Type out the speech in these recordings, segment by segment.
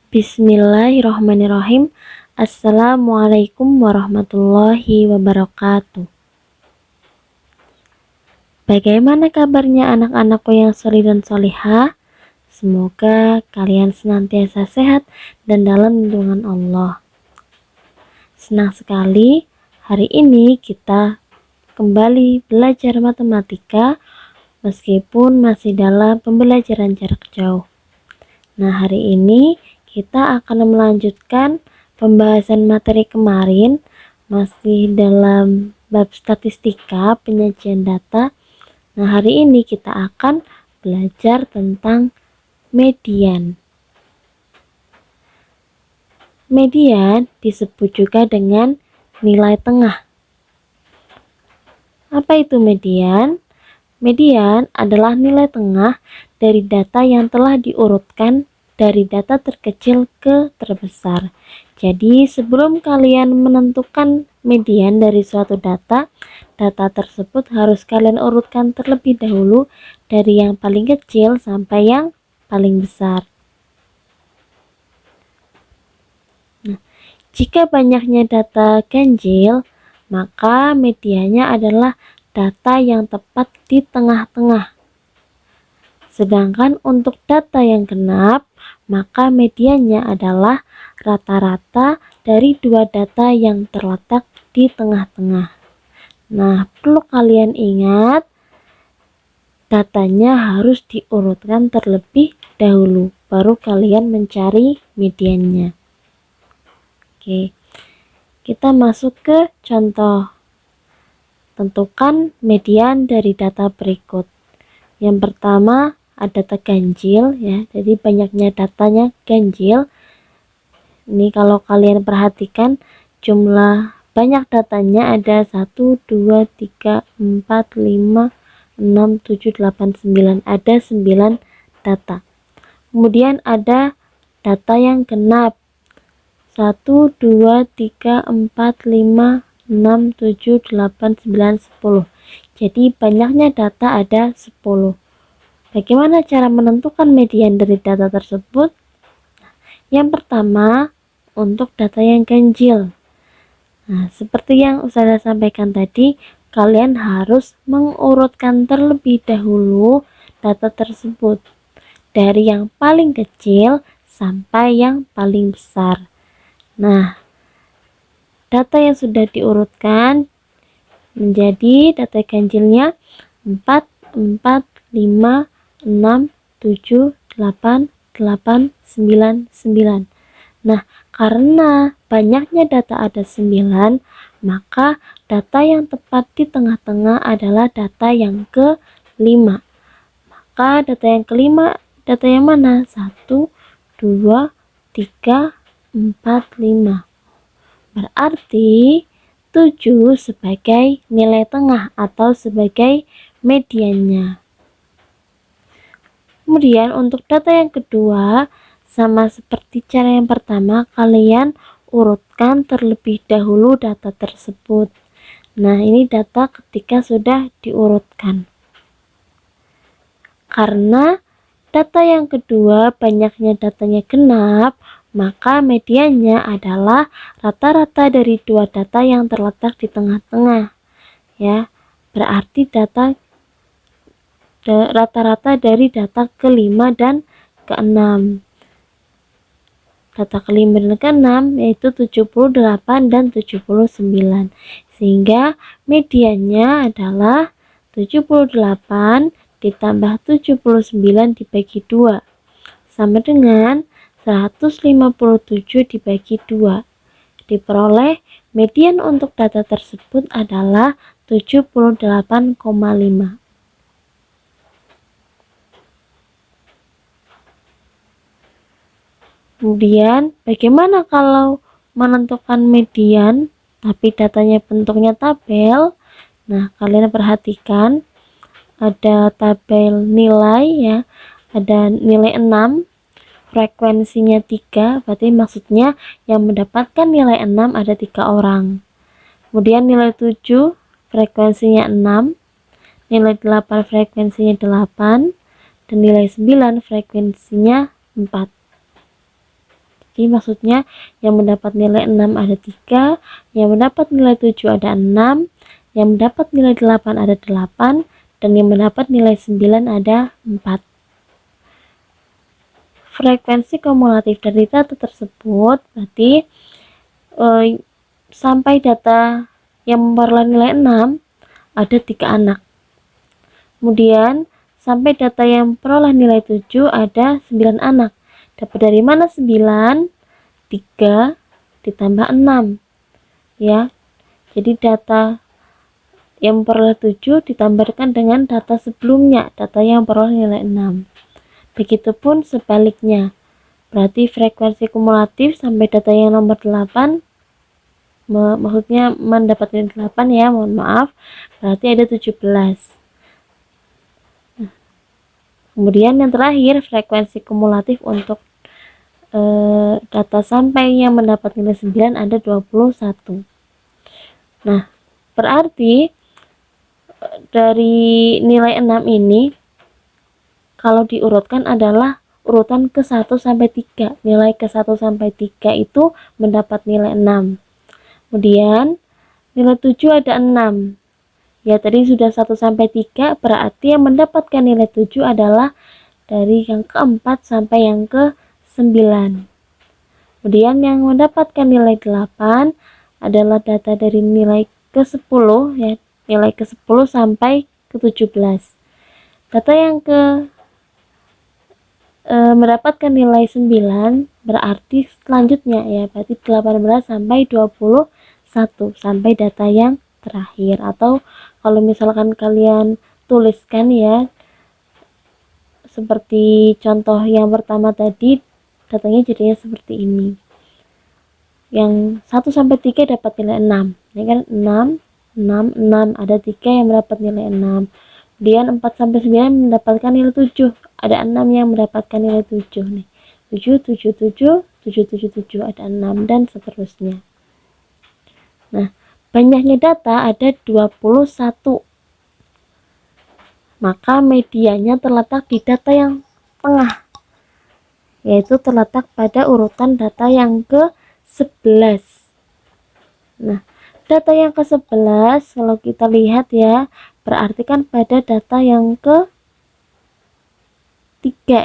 Bismillahirrahmanirrahim. Assalamualaikum warahmatullahi wabarakatuh. Bagaimana kabarnya anak-anakku yang solih dan solihah? Semoga kalian senantiasa sehat dan dalam lindungan Allah. Senang sekali hari ini kita kembali belajar matematika meskipun masih dalam pembelajaran jarak jauh. Nah, hari ini kita akan melanjutkan pembahasan materi kemarin, masih dalam bab statistika penyajian data. Nah, hari ini kita akan belajar tentang median. Median disebut juga dengan nilai tengah. Apa itu median? Median adalah nilai tengah dari data yang telah diurutkan dari data terkecil ke terbesar. Jadi sebelum kalian menentukan median dari suatu data, data tersebut harus kalian urutkan terlebih dahulu dari yang paling kecil sampai yang paling besar. Nah, jika banyaknya data ganjil, maka mediannya adalah data yang tepat di tengah-tengah. Sedangkan untuk data yang genap, maka mediannya adalah rata-rata dari dua data yang terletak di tengah-tengah. Nah, perlu kalian ingat, datanya harus diurutkan terlebih dahulu, baru kalian mencari mediannya. Oke, kita masuk ke contoh. Tentukan median dari data berikut. Yang pertama, ada data ganjil ya, jadi banyaknya datanya ganjil. Ini kalau kalian perhatikan jumlah banyak datanya ada 1, 2, 3, 4, 5, 6, 7, 8, 9, ada 9 data. Kemudian ada data yang genap 1, 2, 3, 4, 5, 6, 7, 8, 9, 10. Jadi banyaknya data ada 10. Bagaimana cara menentukan median dari data tersebut? Yang pertama, untuk data yang ganjil. Nah, seperti yang Ustazah sampaikan tadi, kalian harus mengurutkan terlebih dahulu data tersebut dari yang paling kecil sampai yang paling besar. Nah, data yang sudah diurutkan menjadi data ganjilnya 4, 4, 5, 6, 7, 8, 8, 9, 9. Nah, karena banyaknya data ada 9, maka data yang tepat di tengah-tengah adalah data yang ke-5. Maka data yang kelima, data yang mana? 1, 2, 3, 4, 5. Berarti 7 sebagai nilai tengah atau sebagai mediannya. Kemudian untuk data yang kedua, sama seperti cara yang pertama, kalian urutkan terlebih dahulu data tersebut. Nah, ini data ketika sudah diurutkan. Karena data yang kedua banyaknya datanya genap, maka mediannya adalah rata-rata dari dua data yang terletak di tengah-tengah. Ya, berarti rata-rata dari data kelima dan keenam. Data kelima dan keenam yaitu 78 dan 79. Sehingga mediannya adalah 78 ditambah 79 dibagi 2 sama dengan 157 dibagi 2. Diperoleh median untuk data tersebut adalah 78,5. Kemudian bagaimana kalau menentukan median tapi datanya bentuknya tabel? Nah, kalian perhatikan ada tabel nilai ya, ada nilai 6, frekuensinya 3, berarti maksudnya yang mendapatkan nilai 6 ada 3 orang. Kemudian nilai 7, frekuensinya 6, nilai 8 frekuensinya 8, dan nilai 9 frekuensinya 4. Berarti maksudnya yang mendapat nilai 6 ada 3, yang mendapat nilai 7 ada 6, yang mendapat nilai 8 ada 8, dan yang mendapat nilai 9 ada 4. Frekuensi kumulatif dari data tersebut berarti sampai data yang memperoleh nilai 6 ada 3 anak. Kemudian sampai data yang memperoleh nilai 7 ada 9 anak. Dapat dari mana 9? 3 ditambah 6. Ya. Jadi data yang memperoleh 7 ditambahkan dengan data sebelumnya, data yang memperoleh nilai 6. Begitupun sebaliknya. Berarti frekuensi kumulatif sampai data yang nomor 8 maksudnya mendapat nilai 8 ya, mohon maaf. Berarti ada 17. Kemudian yang terakhir frekuensi kumulatif untuk data sampai yang mendapat nilai 9 ada 21. Nah, berarti dari nilai 6 ini kalau diurutkan adalah urutan ke 1 sampai 3. Nilai ke 1 sampai 3 itu mendapat nilai 6. Kemudian nilai 7 ada 6. Ya, tadi sudah 1 sampai 3, berarti yang mendapatkan nilai 7 adalah dari yang keempat sampai yang ke 9. Kemudian yang mendapatkan nilai 8 adalah data dari nilai ke 10 ya, nilai ke 10 sampai ke 17. Data yang mendapatkan nilai 9 berarti selanjutnya ya, berarti 18 sampai 21 sampai data yang terakhir. Atau kalau misalkan kalian tuliskan ya, seperti contoh yang pertama tadi, datanya jadinya seperti ini. Yang 1 sampai 3 dapat nilai 6. Ini kan 6, 6, 6, ada 3 yang mendapat nilai 6. Kemudian 4 sampai 9 mendapatkan nilai 7. Ada 6 yang mendapatkan nilai 7 nih. 7, 7, 7, 7, 7, 7, ada 6 dan seterusnya. Nah, banyaknya data ada 21. Maka medianya terletak di data yang tengah, yaitu terletak pada urutan data yang ke-11. Nah, data yang ke-11 kalau kita lihat ya, berarti kan pada data yang ke-3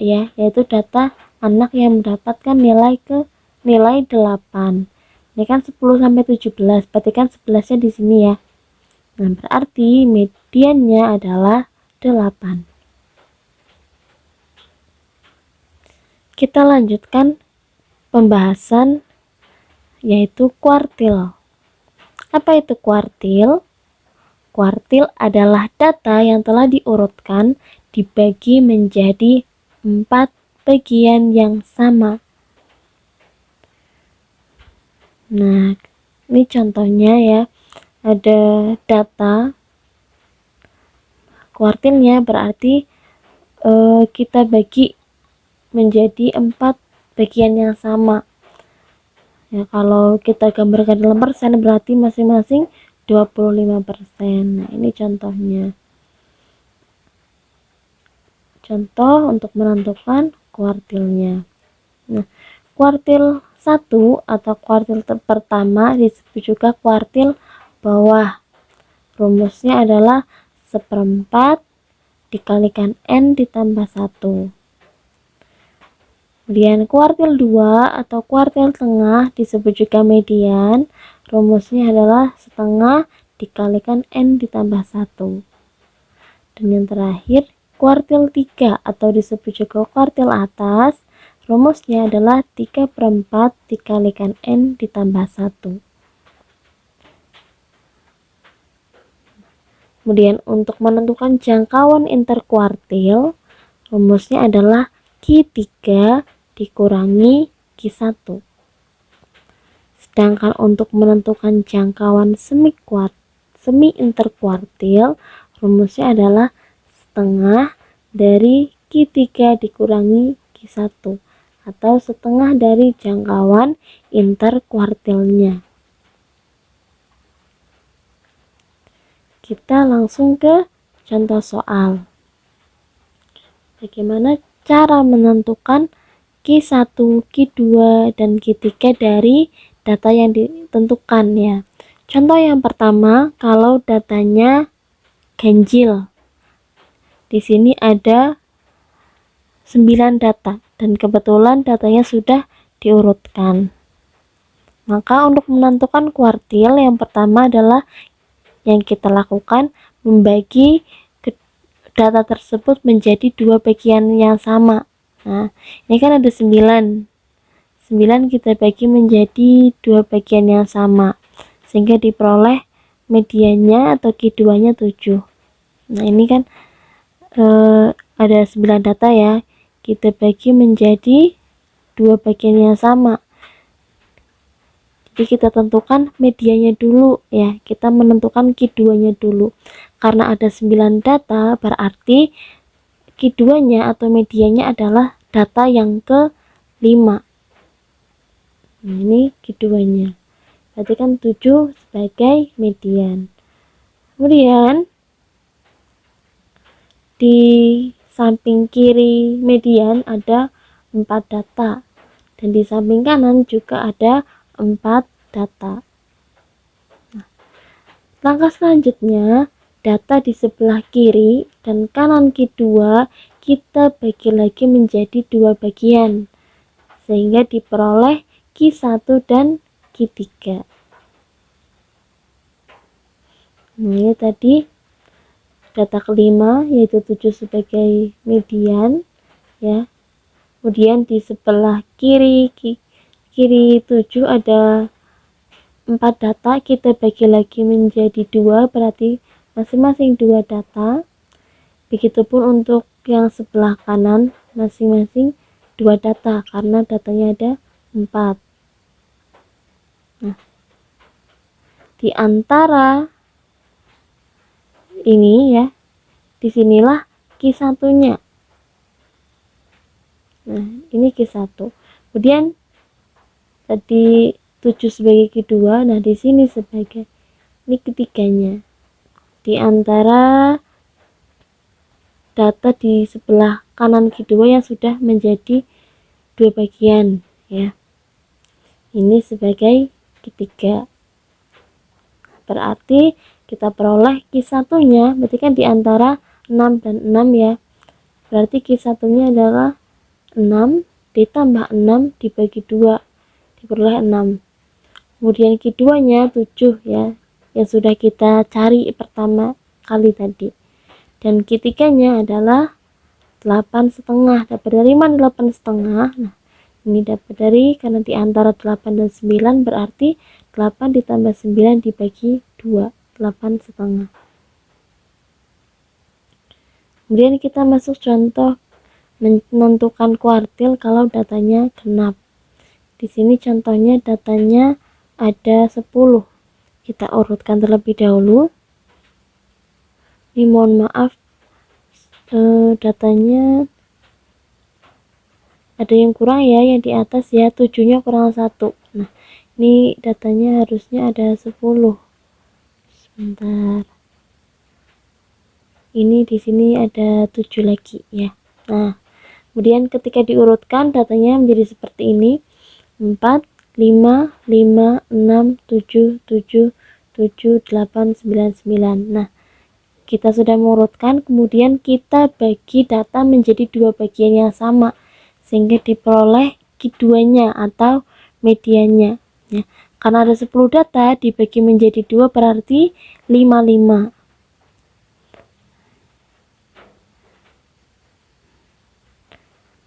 ya, yaitu data anak yang mendapatkan nilai 8. Ini kan 10 sampai 17, berarti kan 11-nya di sini ya. Nah, berarti mediannya adalah 8. Kita lanjutkan pembahasan yaitu kuartil. Apa itu kuartil? Kuartil adalah data yang telah diurutkan dibagi menjadi 4 bagian yang sama. Nah, ini contohnya ya. Ada data kuartilnya berarti kita bagi menjadi 4 bagian yang sama. Ya, kalau kita gambarkan dalam persen berarti masing-masing 25%. Nah, ini contohnya. Contoh untuk menentukan kuartilnya. Nah, kuartil 1 atau kuartil pertama disebut juga kuartil bawah. Rumusnya adalah 1/4 dikalikan N ditambah 1. Kemudian kuartil 2 atau kuartil tengah disebut juga median. Rumusnya adalah 1/2 dikalikan N ditambah 1. Dan yang terakhir kuartil 3 atau disebut juga kuartil atas. Rumusnya adalah 3/4 dikalikan N ditambah 1. Kemudian untuk menentukan jangkauan interkuartil, rumusnya adalah Q3 dikurangi Q1. Sedangkan untuk menentukan jangkauan semi interkuartil, rumusnya adalah 1/2 dari Q3 dikurangi Q1 atau 1/2 dari jangkauan interkuartilnya. Kita langsung ke contoh soal. Bagaimana cara menentukan Q1, Q2, dan Q3 dari data yang ditentukan ya. Contoh yang pertama, kalau datanya ganjil. Di sini ada 9 data dan kebetulan datanya sudah diurutkan. Maka untuk menentukan kuartil, yang pertama adalah yang kita lakukan membagi data tersebut menjadi dua bagian yang sama. Nah, ini kan ada 9 kita bagi menjadi dua bagian yang sama sehingga diperoleh mediannya atau Q2-nya 7. Nah, ini kan ada 9 data ya, kita bagi menjadi dua bagian yang sama. Jadi kita tentukan medianya dulu ya, kita menentukan Q2-nya dulu. Karena ada 9 data, berarti Q2-nya atau medianya adalah data yang ke-5. Nah, ini Q2-nya. Berarti kan 7 sebagai median. Kemudian di samping kiri median ada 4 data. Dan di samping kanan juga ada 4 data. Nah, langkah selanjutnya, data di sebelah kiri dan kanan Q2 kita bagi lagi menjadi dua bagian sehingga diperoleh Q1 dan Q3. Nah, ini tadi data kelima yaitu 7 sebagai median ya. Kemudian di sebelah kiri 7 ada 4 data, kita bagi lagi menjadi 2, berarti masing-masing 2 data. Begitupun untuk yang sebelah kanan masing-masing 2 data karena datanya ada 4. Nah, di antara ini ya, disinilah Q1-nya. Nah, ini Q1. Kemudian tadi 7 sebagai Q2, nah di sini sebagai ini ketiganya. Di antara data di sebelah kanan Q2 yang sudah menjadi dua bagian ya. Ini sebagai ketiga. Berarti kita peroleh Q1-nya, berarti kan di antara 6 dan 6 ya. Berarti Q1-nya adalah 6 ditambah 6 dibagi 2, diperoleh 6. Kemudian Q2-nya 7 ya, yang sudah kita cari pertama kali tadi. Dan Q3-nya adalah 8,5. Dapat dari mana 8,5? Nah, ini dapat dari, karena di antara 8 dan 9 berarti 8 ditambah 9 dibagi 2, 8,5. Kemudian kita masuk contoh menentukan kuartil kalau datanya genap. Di sini contohnya datanya ada 10. Kita urutkan terlebih dahulu. Ini mohon maaf, datanya ada yang kurang ya, yang di atas ya, 7-nya kurang 1. Nah, ini datanya harusnya ada 10. Sebentar. Ini di sini ada 7 lagi ya. Nah, kemudian ketika diurutkan datanya menjadi seperti ini. 4, 5, 5, 6, 7, 7, 7, 8, 9, 9. Nah, kita sudah mengurutkan, kemudian kita bagi data menjadi dua bagian yang sama sehingga diperoleh Q2-nya atau mediannya ya. Karena ada 10 data dibagi menjadi 2 berarti 55.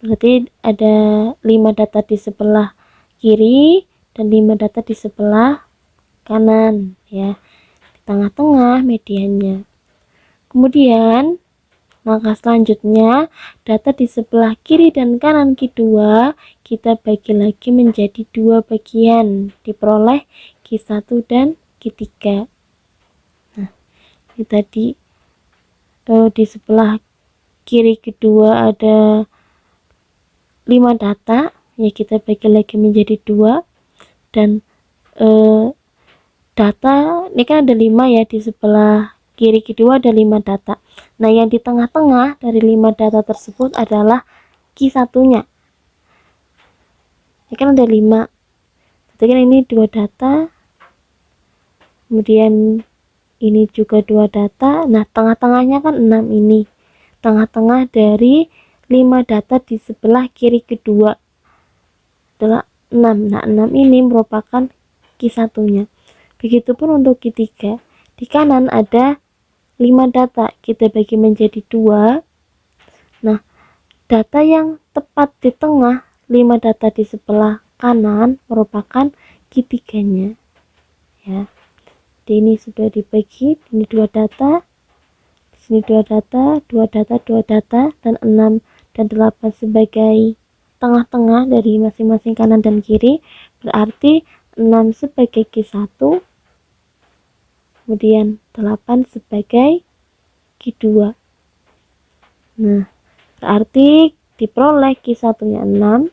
Berarti ada 5 data di sebelah kiri dan 5 data di sebelah kanan ya. Di tengah-tengah mediannya. Kemudian langkah selanjutnya, data di sebelah kiri dan kanan Q2 kita bagi lagi menjadi dua bagian, diperoleh Q1 dan Q3. Nah, ini tadi di sebelah kiri kedua ada 5 data ya, kita bagi lagi menjadi 2. Dan data ini kan ada 5 ya, di sebelah kiri kedua ada 5 data. Nah, yang di tengah-tengah dari 5 data tersebut adalah Q1-nya. ini kan ada 5, berarti kan ini 2 data, kemudian ini juga 2 data. Nah, tengah-tengahnya kan 6 ini. Tengah-tengah dari 5 data di sebelah kiri kedua adalah 6. Nah, 6 ini merupakan Q1-nya. Begitupun untuk Q3. Di kanan ada 5 data. Kita bagi menjadi 2. Nah, data yang tepat di tengah 5 data di sebelah kanan merupakan Q3-nya. Ya. Jadi ini sudah dibagi, ini 2 data, di sini 2 data, 2 data, 2 data, dan 6 dan 8 sebagai tengah-tengah dari masing-masing kanan dan kiri, berarti 6 sebagai Q1, kemudian 8 sebagai Q2. Nah, berarti diperoleh Q1-nya 6,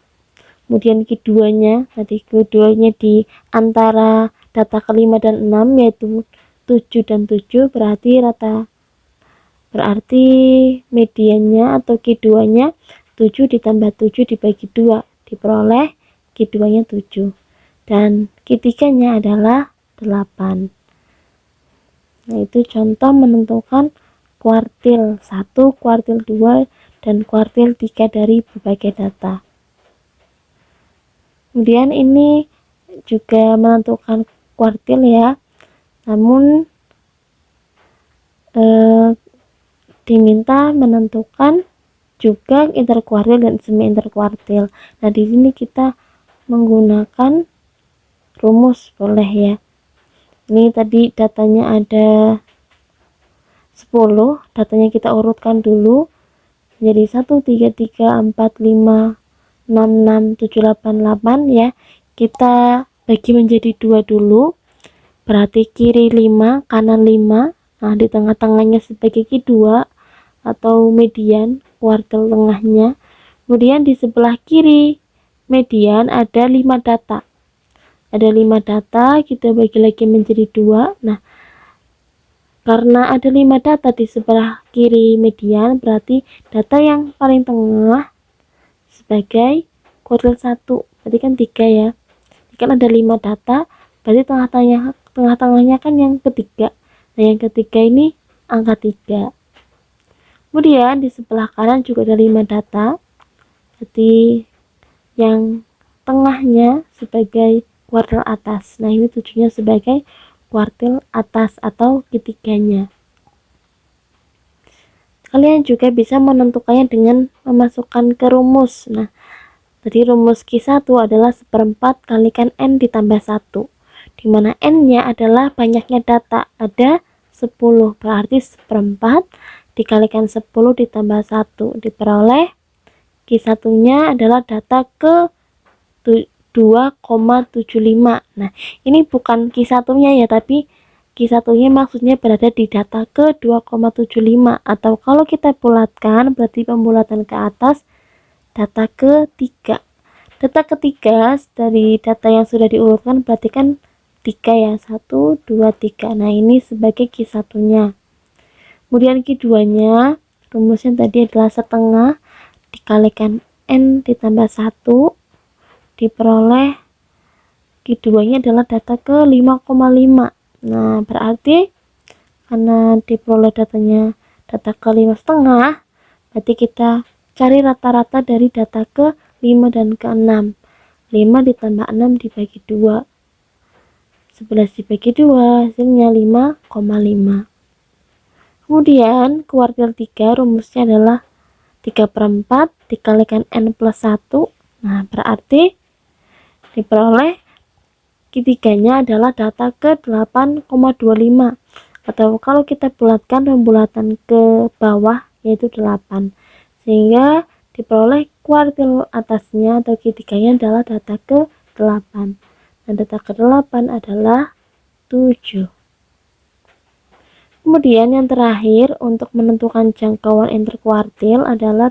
kemudian Q2-nya, tadi Q2-nya di antara data kelima dan 6 yaitu 7 dan 7, berarti mediannya atau Q2-nya 7 ditambah 7 dibagi 2, diperoleh Q2-nya 7, dan Q3-nya adalah 8. Nah, itu contoh menentukan kuartil 1, kuartil 2, dan kuartil 3 dari berbagai data. Kemudian ini juga menentukan kuartil ya, namun diminta menentukan juga interkuartil dan semi interkuartil. Nah, di sini kita menggunakan rumus boleh ya. Ini tadi datanya ada 10, datanya kita urutkan dulu jadi 1, 3, 3, 4, 5, 6, 6, 7, 8, 8 ya. Kita bagi menjadi 2 dulu, berarti kiri 5, kanan 5. Nah, di tengah-tengahnya sebagai Q2 atau median, kuartil tengahnya. Kemudian di sebelah kiri median ada 5 data. Ada 5 data, kita bagi lagi menjadi 2. Nah, karena ada 5 data di sebelah kiri median, berarti data yang paling tengah sebagai kuartil 1. Berarti kan 3 ya. Ini kan ada 5 data, berarti tengah-tengahnya kan yang ketiga. Nah, yang ketiga ini angka 3. Kemudian di sebelah kanan juga ada 5 data, jadi yang tengahnya sebagai kuartil atas. Nah, ini tujuannya sebagai kuartil atas atau ketiganya. Kalian juga bisa menentukannya dengan memasukkan ke rumus. Nah, tadi rumus Q1 adalah 1/4 kalikan N ditambah 1, dimana N-nya adalah banyaknya data, ada 10, berarti 1/4 dikalikan 10 ditambah 1, diperoleh Q1-nya adalah data ke 2,75. Nah, ini bukan Q1-nya ya, tapi Q1-nya maksudnya berada di data ke 2,75, atau kalau kita bulatkan berarti pembulatan ke atas data ketiga. Data ketiga dari data yang sudah diurutkan berarti kan 3 ya, 1, 2, 3. Nah, ini sebagai Q1-nya. Kemudian Q2-nya, rumusnya tadi adalah setengah dikalikan N ditambah 1, diperoleh Q2-nya adalah data ke 5,5. Nah, berarti karena diperoleh datanya data ke 5,5, berarti kita cari rata-rata dari data ke 5 dan ke 6. 5 ditambah 6 dibagi 2. 11 dibagi 2, hasilnya 5,5. Kemudian kuartil 3 rumusnya adalah 3/4 dikalikan N plus 1. Nah, berarti diperoleh Q3-nya adalah data ke 8,25, atau kalau kita bulatkan pembulatan ke bawah yaitu 8, sehingga diperoleh kuartil atasnya atau Q3-nya adalah data ke 8. Dan data ke 8 adalah 7. Kemudian yang terakhir untuk menentukan jangkauan interkuartil adalah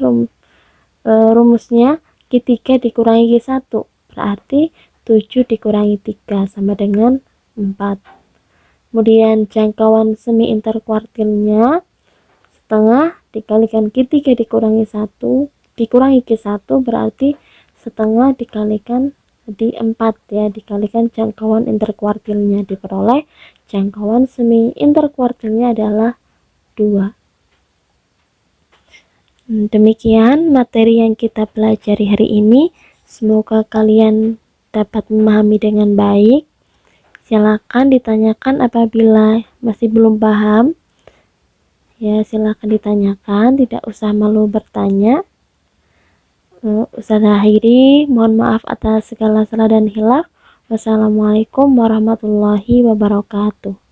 rumusnya Q3 dikurangi Q1, berarti 7 dikurangi 3 sama dengan 4. Kemudian jangkauan semi interkuartilnya setengah dikalikan Q3 dikurangi 1 dikurangi Q1, berarti setengah dikalikan Jadi 4 ya, dikalikan jangkauan interkuartilnya, diperoleh jangkauan semi interkuartilnya adalah 2. Demikian materi yang kita pelajari hari ini. Semoga kalian dapat memahami dengan baik. Silakan ditanyakan apabila masih belum paham. Ya, silakan ditanyakan, tidak usah malu bertanya. Ustazah akhiri, mohon maaf atas segala salah dan hilaf. Wassalamualaikum warahmatullahi wabarakatuh.